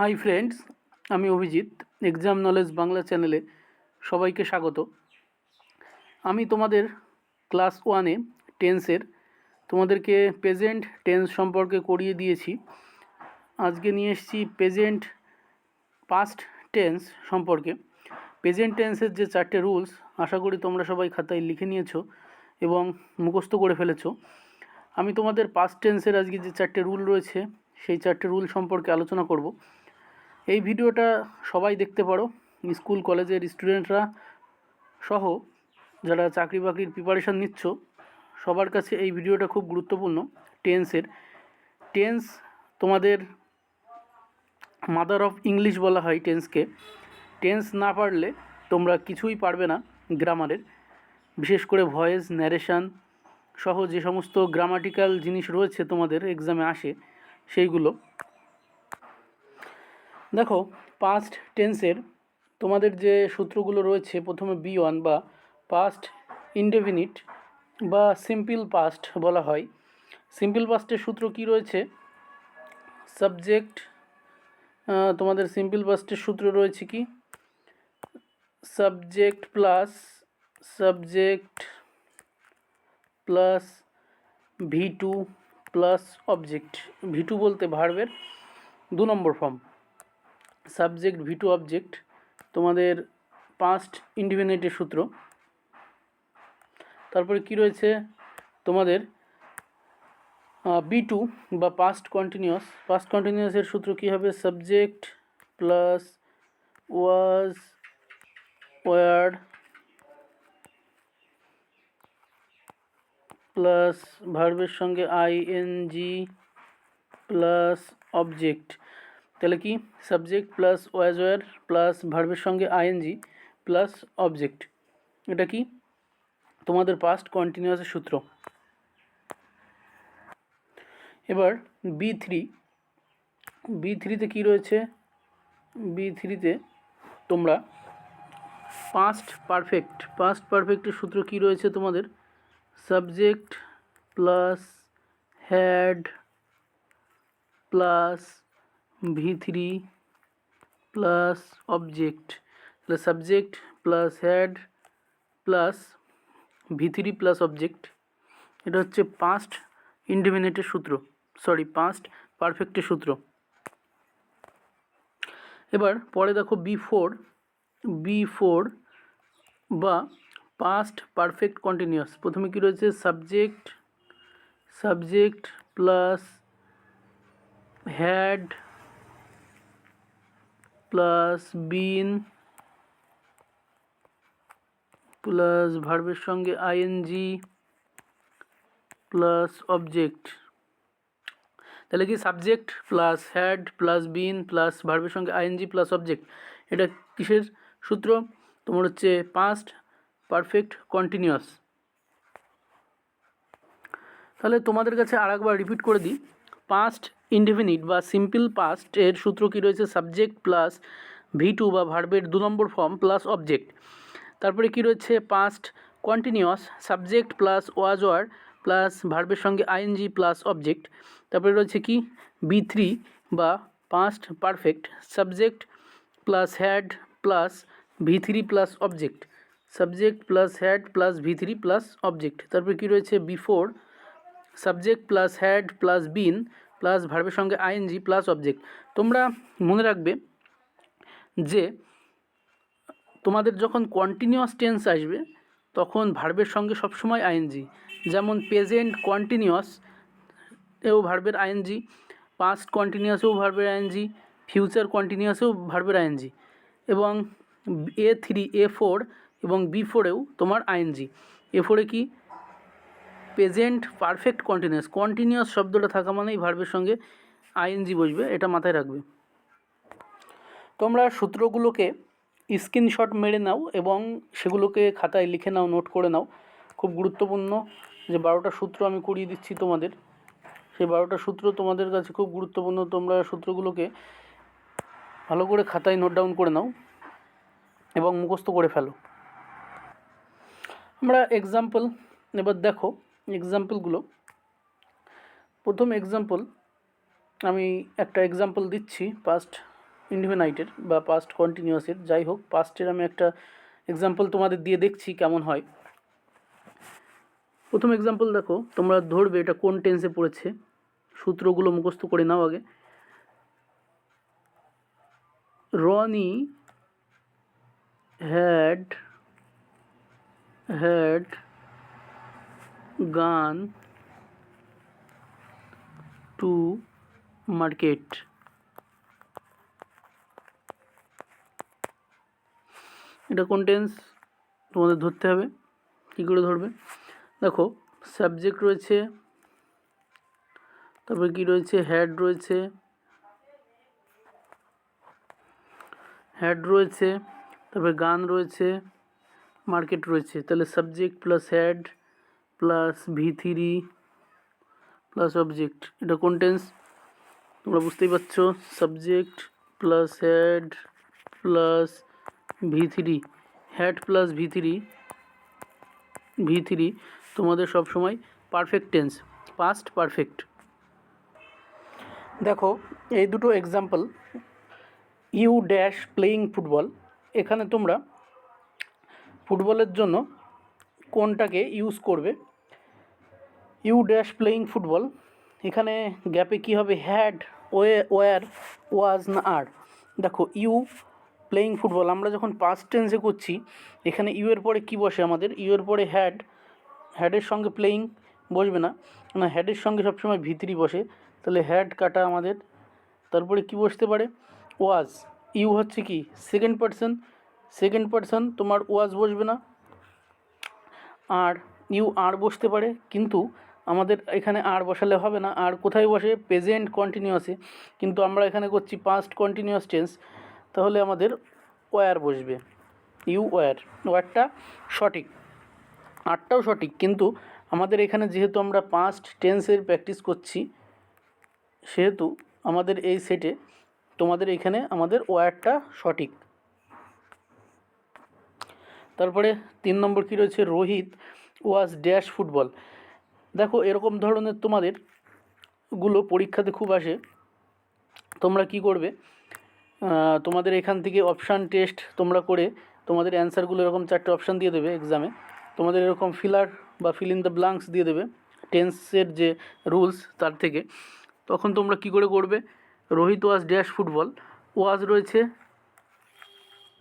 Hi friends, আমি Abhijit. Exam knowledge Bangla চ্যানেলে সবাইকে স্বাগত। আমি তোমাদের ক্লাস 1-এ টেন্সের তোমাদেরকে প্রেজেন্ট টেন্স সম্পর্কে করিয়ে দিয়েছি। আজকে নিয়ে এসেছি প্রেজেন্ট পাস্ট টেন্স সম্পর্কে। প্রেজেন্ট টেন্সের যে 4টে রুলস, আশা করি তোমরা সবাই খাতায় লিখে নিয়েছো এবং মুখস্থ করে ফেলেছো। আমি তোমাদের পাস্ট টেন্সের আজকে যে 4টে রুল রয়েছে সেই 4টে রুল সম্পর্কে আলোচনা করব। এই ভিডিওটা সবাই দেখতে পারো, স্কুল কলেজের স্টুডেন্টরা সহ যারা চাকরি বাকরির প্রিপারেশান নিচ্ছ সবার কাছে এই ভিডিওটা খুব গুরুত্বপূর্ণ। টেন্স তোমাদের মাদার অফ ইংলিশ বলা হয় টেন্সকে। টেন্স না পারলে তোমরা কিছুই পারবে না গ্রামারের, বিশেষ করে ভয়েস, ন্যারেশান সহ যে সমস্ত গ্রামাটিক্যাল জিনিস রয়েছে তোমাদের এক্সামে আসে সেইগুলো। দেখো, পাস্ট টেন্সের তোমাদের যে সূত্রগুলো রয়েছে, প্রথমে B1 বা পাস্ট ইনডেফিনিট বা সিম্পল পাস্ট বলা হয়। সিম্পল পাস্টের সূত্র কি রয়েছে? সাবজেক্ট, তোমাদের সিম্পল পাস্টের সূত্র রয়েছে কি? Subject plus V2 plus object. V2 বলতে ভার্বের 2 নম্বর ফর্ম। সাবজেক্ট V2 অবজেক্ট তোমাদের পাস্ট ইনডেফিনিটের সূত্র। তারপরে কি রয়েছে তোমাদের B2 বা পাস্ট কন্টিনিউয়াস। পাস্ট কন্টিনিউয়াসের সূত্র কি হবে? Subject plus was, were plus ভার্বের সঙ্গে ING প্লাস অবজেক্ট। তাহলে কি? Subject plus was, were plus ভার্বের সঙ্গে ING প্লাস অবজেক্ট। এটা কি? তোমাদের পাস্ট কন্টিনিউয়াসের সূত্র। এবার B3তে কি রয়েছে? B3তে তোমরা পাস্ট পারফেক্টের সূত্র কি রয়েছে তোমাদের? Subject plus had plus V3 plus object. তাহলে subject plus had plus V3 plus object, এটা হচ্ছে পাস্ট ইনডেফিনিটের সূত্র, পাস্ট পারফেক্টের সূত্র। এবার পরে দেখো B4 বা পাস্ট পারফেক্ট কন্টিনিউয়াস। প্রথমে কি রয়েছে? Subject plus had plus been plus ভার্বের সঙ্গে ING প্লাস অবজেক্ট। তাহলে কি? Subject plus had plus been plus ভার্বের সঙ্গে ING প্লাস অবজেক্ট। এটা কিসের সূত্র? তোমার হচ্ছে পাস্ট পারফেক্ট কন্টিনিউয়াস। তাহলে তোমাদের কাছে আরেকবার রিপিট করে দিই। পাস্ট ইনডেফিনিট বা সিম্পল পাস্ট এর সূত্র কি রয়েছে? সাবজেক্ট প্লাস V2 বা ভার্বের 2 নম্বর ফর্ম প্লাস অবজেক্ট। তারপরে কি রয়েছে? Past continuous, subject plus was, were plus ভার্বের সঙ্গে ING প্লাস অবজেক্ট। তারপরে রয়েছে কি? B3 বা past perfect, subject plus had plus V3 plus object. Subject plus had plus V3 plus object. তারপরে কি রয়েছে? B4 subject plus had plus been plus ভার্বের সঙ্গে ING প্লাস অবজেক্ট। তোমরা মনে রাখবে যে তোমাদের যখন কন্টিনিউয়াস টেন্স আসবে তখন ভার্বের সঙ্গে সবসময় ING, যেমন প্রেজেন্ট কন্টিনিউয়াস এও ভার্বের ING, পাস্ট কন্টিনিউয়াসেও ভার্বের ING, ফিউচার কন্টিনিউয়াসেও ভার্বের ING, এবং A3, A4 এবং B4এও তোমার ING। A4-এ কি? প্রেজেন্ট পারফেক্ট কন্টিনিউয়াস শব্দটা থাকা মানেই ভার্বের সঙ্গে ING বসবে, এটা মাথায় রাখবে। তোমরা সূত্রগুলোকে স্ক্রিনশট মেরে নাও এবং সেগুলোকে খাতায় লিখে নাও, নোট করে নাও। খুব গুরুত্বপূর্ণ যে 12টা সূত্র আমি করিয়ে দিচ্ছি তোমাদের, সেই 12টা সূত্র তোমাদের কাছে খুব গুরুত্বপূর্ণ। তোমরা সূত্রগুলোকে ভালো করে খাতায় নোট ডাউন করে নাও এবং মুখস্থ করে ফেলো। আমরা এক্সাম্পল এবার দেখো এক্সাম্পলগুলো। প্রথম এক্সাম্পল আমি একটা এক্সাম্পল দিচ্ছি পাস্ট ইনডিফিনাইটের বা পাস্ট কন্টিনিউয়াসের, যাই হোক পাস্টের আমি একটা এক্সাম্পল তোমাদের দিয়ে দেখছি কেমন হয়। প্রথম এক্সাম্পল দেখো, তোমরা ধরবে এটা কোন টেন্সে পড়েছে, সূত্রগুলো মুখস্থ করে নাও আগে। Roni had gone to market। এটা কোন টেন্স তোমাদের ধরতে হবে। কী করে ধরবে, দেখো সাবজেক্ট রয়েছে, তারপরে কি রয়েছে, হ্যাড রয়েছে, তারপরে গান রয়েছে, মার্কেট রয়েছে। তাহলে subject plus had plus V3 plus object, এটা কোন টেন্স তোমরা বুঝতেই পারছো। Subject plus had plus V3, had plus V3 তোমাদের সবসময় পারফেক্ট টেন্স, পাস্ট পারফেক্ট। দেখো এই দুটো example, you dash playing football, এখানে তোমরা ফুটবলের জন্য কোনটাকে ইউজ করবে। ইউ ড্যাশ প্লেয়িং ফুটবল, এখানে গ্যাপে কি হবে, হ্যাড, ওয়ার, ওয়াজ না আর। দেখো ইউ প্লেয়িং ফুটবল আমরা যখন পাস্ট টেন্সে করছি, এখানে ইউ এর পরে কি বসে আমাদের, ইউ এর পরে হ্যাড, হ্যাডের সঙ্গে প্লেয়িং বসবে না, না হ্যাডের সঙ্গে সবসময় V3 বসে, তাহলে হ্যাড কাটা আমাদের। তারপরে কি বসতে পারে, ওয়াজ, ইউ হচ্ছে কি সেকেন্ড পারসন, তোমার ওয়াজ বসবে না। আর ইউ আর বসতে পারে, কিন্তু আমাদের এখানে আর বসালে হবে না, আর কোথায় বসে, প্রেজেন্ট কন্টিনিউয়াসে, কিন্তু আমরা এখানে করছি পাস্ট কন্টিনিউয়াস টেন্স, তাহলে আমাদের ওয়ার বসবে, ইউ ওয়ারটা সঠিক, আরটাও সঠিক, কিন্তু আমাদের এখানে যেহেতু আমরা পাস্ট টেন্সের প্র্যাকটিস করছি, সেহেতু আমাদের এই সেটে তোমাদের এখানে আমাদের ওয়ারটা সঠিক। তারপরে 3 নম্বর কী রয়েছে, রোহিত ওয়াজ ড্যাশ ফুটবল। দেখো এরকম ধরনের তোমাদের গুলো পরীক্ষাতে খুব আসে, তোমরা কি করবে, তোমাদের এখান থেকে অপশান টেস্ট তোমরা করে তোমাদের অ্যান্সারগুলো এরকম 4টে অপশান দিয়ে দেবে এক্সামে, তোমাদের এরকম ফিলার বা ফিল ইন দ্য ব্ল্যাঙ্কস দিয়ে দেবে টেন্সের যে রুলস তার থেকে। তখন তোমরা কি করে করবে, রোহিত ওয়াজ ড্যাশ ফুটবল, ওয়াজ রয়েছে,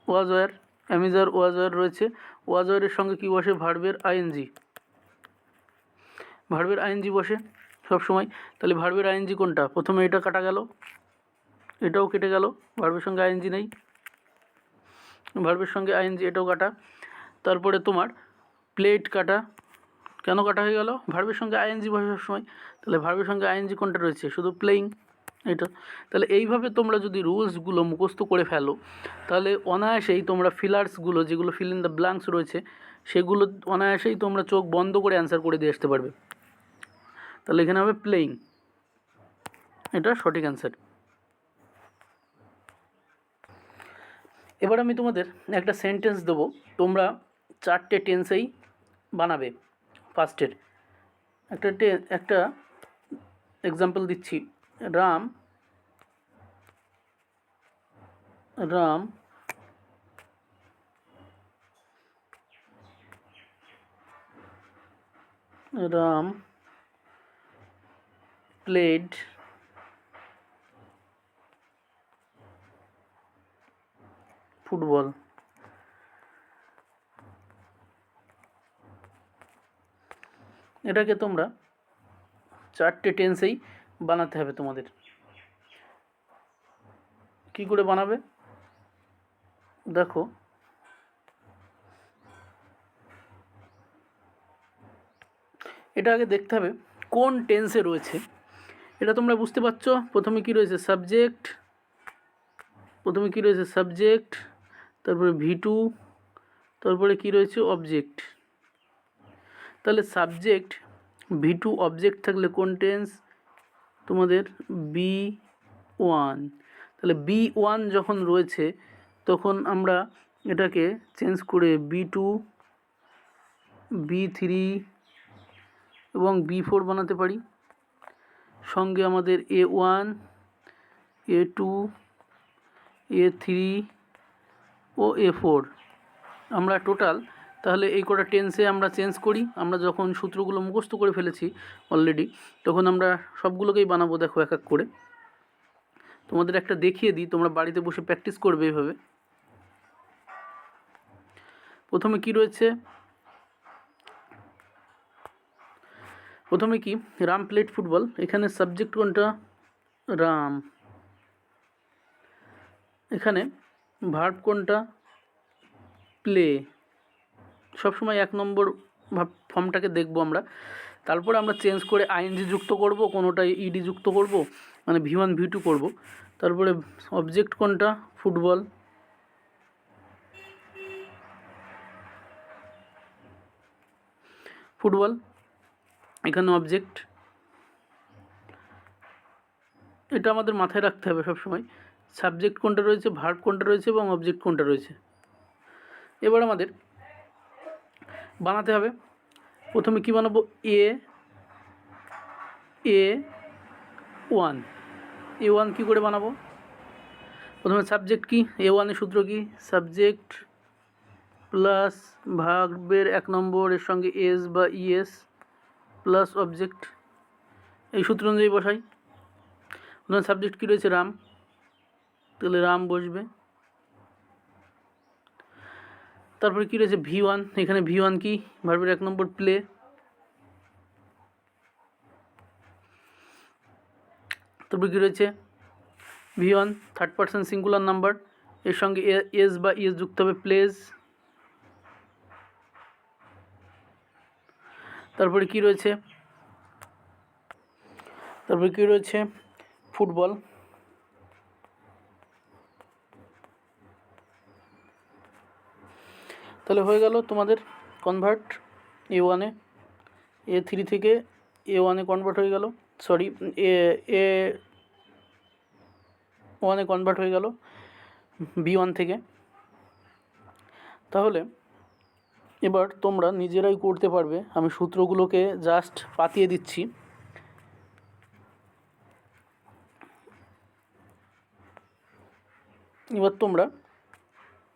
was were, am is are was were রয়েছে, ওয়াজ ওয়ারের সঙ্গে কী বসে, ভার্বের আইএনজি বসে সবসময়। তাহলে ভার্বের আইএনজি কোনটা, প্রথমে এটা কাটা গেল, এটাও কেটে গেল, ভার্বের সঙ্গে আইএনজি নেই, ভার্বের সঙ্গে আইএনজি এটাও কাটা। তারপরে তোমার প্লেট কাটা, কেন কাটা হয়ে গেল, ভার্বের সঙ্গে আইএনজি বসে সবসময়, তাহলে ভার্বের সঙ্গে আইএনজি কোনটা রয়েছে, শুধু প্লেয়িং এটা। তাহলে এইভাবে তোমরা যদি রুলসগুলো মুখস্থ করে ফেলো, তাহলে অনায়াসেই তোমরা ফিলার্সগুলো যেগুলো ফিল ইন দ্য ব্ল্যাঙ্কস রয়েছে সেগুলো অনায়াসেই তোমরা চোখ বন্ধ করে অ্যান্সার করে দিয়ে আসতে পারবে। তাহলে এখানে হবে প্লেয়িং, এটা সঠিক অ্যান্সার। এবার আমি তোমাদের একটা সেন্টেন্স দেবো, তোমরা 4টে টেন্সেই বানাবে ফার্স্টের। একটা এক্সাম্পল দিচ্ছি, রাম played ফুটবল। এটাকে তোমরা 4টে টেন্সেই বানাতে হবে তোমাদের। কি করে বানাবে দেখো, এটা আগে দেখতে হবে কোন টেন্সে রয়েছে, এটা তোমরা বুঝতে পারছো। প্রথমে কি রয়েছে, সাবজেক্ট, তারপরে V2, তারপরে কি রয়েছে, অবজেক্ট। তাহলে সাবজেক্ট V2 অবজেক্ট থাকলে কোন টেন্স তোমাদের, B1। তাহলে B1 যখন রয়েছে তখন আমরা এটাকে চেঞ্জ করে B2, B3 এবং B4 বানাতে পারি। সঙ্গে আমাদের A1, A2, A3 ও A4 আমরা টোটাল তাহলে এই কটা টেন্সে আমরা চেঞ্জ করি। আমরা যখন সূত্রগুলো মুখস্থ করে ফেলেছি অলরেডি, তখন আমরা সবগুলোকেই বানাবো। দেখো এক এক করে তোমাদের একটা দেখিয়ে দিই, তোমরা বাড়িতে বসে প্র্যাকটিস করবে এভাবে। প্রথমে কি রয়েছে, প্রথমে কি রাম প্লেড ফুটবল। এখানে সাবজেক্ট কোনটা, রাম। এখানে ভার্ব কোনটা, প্লে। সবসময় 1 নম্বর ফর্মটাকে দেখব আমরা। তারপরে আমরা চেঞ্জ করে আইএনজি যুক্ত করব, কোনোটায় ইডি যুক্ত করব, মানে V1 V2 করব। তারপরে অবজেক্ট কোনটা, ফুটবল। ফুটবল এখানে অবজেক্ট, এটা আমাদের মাথায় রাখতে হবে সবসময়। সাবজেক্ট কোনটা রয়েছে, ভার্ব কোনটা রয়েছে এবং অবজেক্ট কোনটা রয়েছে। এবার আমাদের বানাতে হবে। প্রথমে কি বানাবো, A1 কি করে বানাবো। প্রথমে সাবজেক্ট কি, A1 এর সূত্র কি, সাবজেক্ট প্লাস ভার্বের 1 নম্বর এর সঙ্গে এস বা ইএস প্লাস অবজেক্ট। এই সূত্র অনুযায়ী বসাই। প্রথমে সাবজেক্ট কী রয়েছে, রাম, তাহলে রাম বসবে। তারপরে কী রয়েছে, V1, এখানে V1 কি, ভার্বের 1 নম্বর প্লে। তারপরে কী রয়েছে, V1 third person singular number, এর সঙ্গে এস বা ইএস যুক্ত হবে, প্লেজ। তারপরে কি রয়েছে, ফুটবল। তাহলে হয়ে গেল তোমাদের কনভার্ট A1 এ, A3 থেকে A1 এ কনভার্ট হয়ে গেল, সরি A1 এ কনভার্ট হয়ে গেল B1 থেকে। তাহলে এবার তোমরা নিজেরাই করতে পারবে। আমি সূত্রগুলোকে জাস্ট পাতিয়ে দিচ্ছি। এবার তোমরা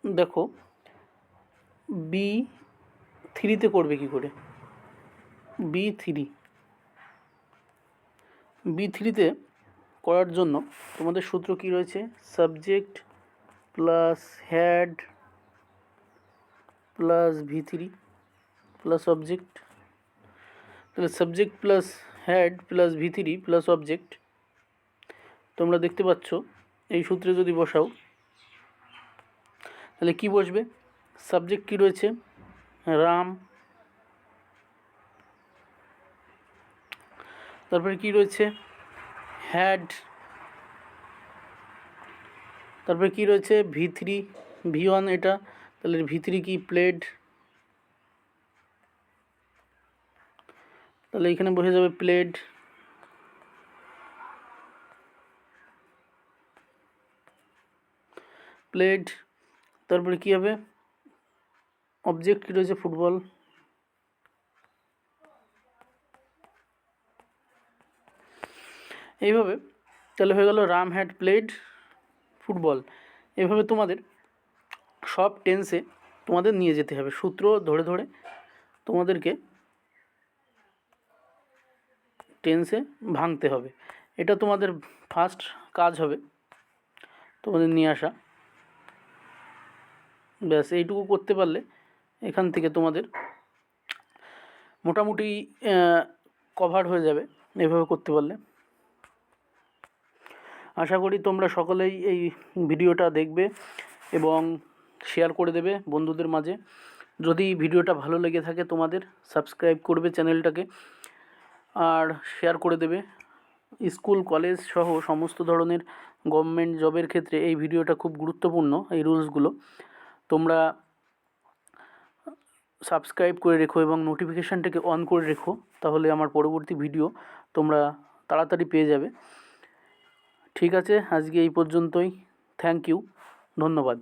দেখো B3-তে করবে কি করে। B3-তে করার জন্য তোমাদের সূত্র কি রয়েছে, subject plus had plus V3 plus object. তাহলে subject plus had plus V3 plus object. তোমরা দেখতে পাচ্ছ এই সূত্রে যদি বসাও তাহলে কি বসবে, সাবজেক্ট কি রয়েছে, রাম। তারপরে কি রয়েছে, হেড। তারপরে কি রয়েছে, V3 V1 এটা, তাহলে V3 কি, প্লেড। তাহলে এখানে বসে যাবে প্লেড। তারপরে কি হবে, অবজেক্ট কি রয়েছে, ফুটবল। এইভাবে তাহলে হয়ে গেল রাম, হ্যাড, প্লেড, ফুটবল। এভাবে তোমাদের সব টেন্সে তোমাদের নিয়ে যেতে হবে, সূত্র ধরে ধরে তোমাদেরকে টেন্সে ভাঙতে হবে। এটা তোমাদের ফার্স্ট কাজ হবে তোমাদের নিয়ে আসা। ব্যাস এইটুকু করতে পারলে এখান থেকে তোমাদের মোটামুটি কভার হয়ে যাবে এভাবে করতে পারলে। আশা করি তোমরা সকলেই এই ভিডিওটা দেখবে এবং শেয়ার করে দেবে বন্ধুদের মাঝে। যদি ভিডিওটা ভালো লেগে থাকে তোমাদের, সাবস্ক্রাইব করবে চ্যানেলটাকে আর শেয়ার করে দেবে। স্কুল কলেজ সহ সমস্ত ধরনের গভর্নমেন্ট জবের ক্ষেত্রে এই ভিডিওটা খুব গুরুত্বপূর্ণ। এই রুলসগুলো তোমরা সাবস্ক্রাইব করে রেখো এবং নোটিফিকেশানটাকে অন করে রেখো, তাহলে আমার পরবর্তী ভিডিও তোমরা তাড়াতাড়ি পেয়ে যাবে। ঠিক আছে, আজকে এই পর্যন্তই। থ্যাংক ইউ, ধন্যবাদ।